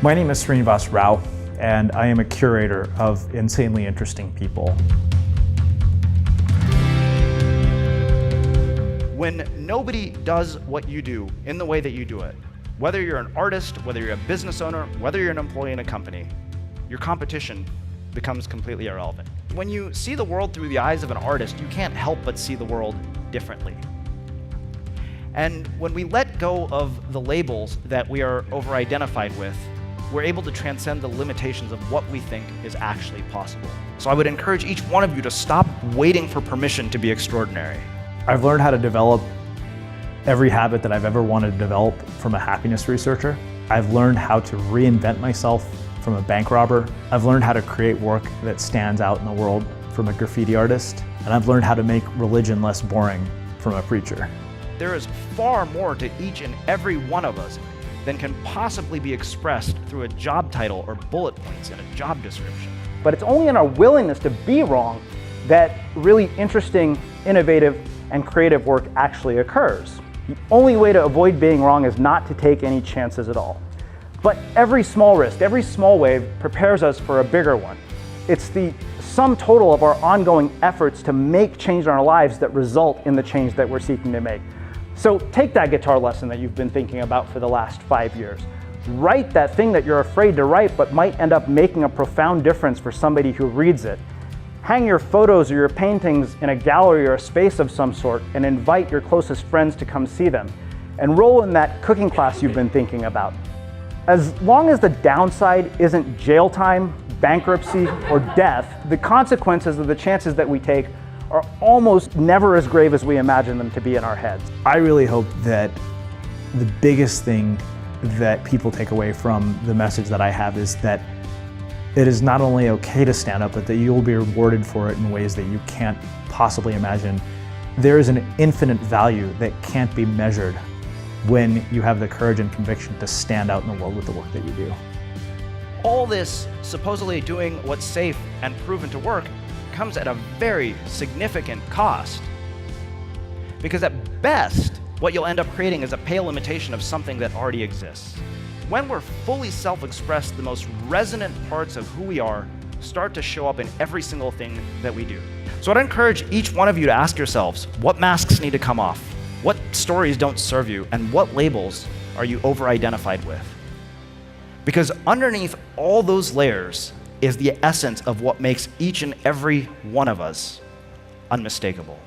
My name is Srini Rao, and I am a curator of insanely interesting people. When nobody does what you do in the way that you do it, whether you're an artist, whether you're a business owner, whether you're an employee in a company, your competition becomes completely irrelevant. When you see the world through the eyes of an artist, you can't help but see the world differently. And when we let go of the labels that we are over-identified with, we're able to transcend the limitations of what we think is actually possible. So I would encourage each one of you to stop waiting for permission to be extraordinary. I've learned how to develop every habit that I've ever wanted to develop from a happiness researcher. I've learned how to reinvent myself from a bank robber. I've learned how to create work that stands out in the world from a graffiti artist. And I've learned how to make religion less boring from a preacher. There is far more to each and every one of us than can possibly be expressed through a job title or bullet points in a job description. But it's only in our willingness to be wrong that really interesting, innovative, and creative work actually occurs. The only way to avoid being wrong is not to take any chances at all. But every small risk, every small wave prepares us for a bigger one. It's the sum total of our ongoing efforts to make change in our lives that result in the change that we're seeking to make. So take that guitar lesson that you've been thinking about for the last 5 years. Write that thing that you're afraid to write but might end up making a profound difference for somebody who reads it. Hang your photos or your paintings in a gallery or a space of some sort and invite your closest friends to come see them. Enroll in that cooking class you've been thinking about. As long as the downside isn't jail time, bankruptcy, or death, the consequences of the chances that we take are almost never as grave as we imagine them to be in our heads. I really hope that the biggest thing that people take away from the message that I have is that it is not only okay to stand up, but that you will be rewarded for it in ways that you can't possibly imagine. There is an infinite value that can't be measured when you have the courage and conviction to stand out in the world with the work that you do. All this supposedly doing what's safe and proven to work comes at a very significant cost. Because at best, what you'll end up creating is a pale imitation of something that already exists. When we're fully self-expressed, the most resonant parts of who we are start to show up in every single thing that we do. So I'd encourage each one of you to ask yourselves, what masks need to come off? What stories don't serve you? And what labels are you over-identified with? Because underneath all those layers is the essence of what makes each and every one of us unmistakable.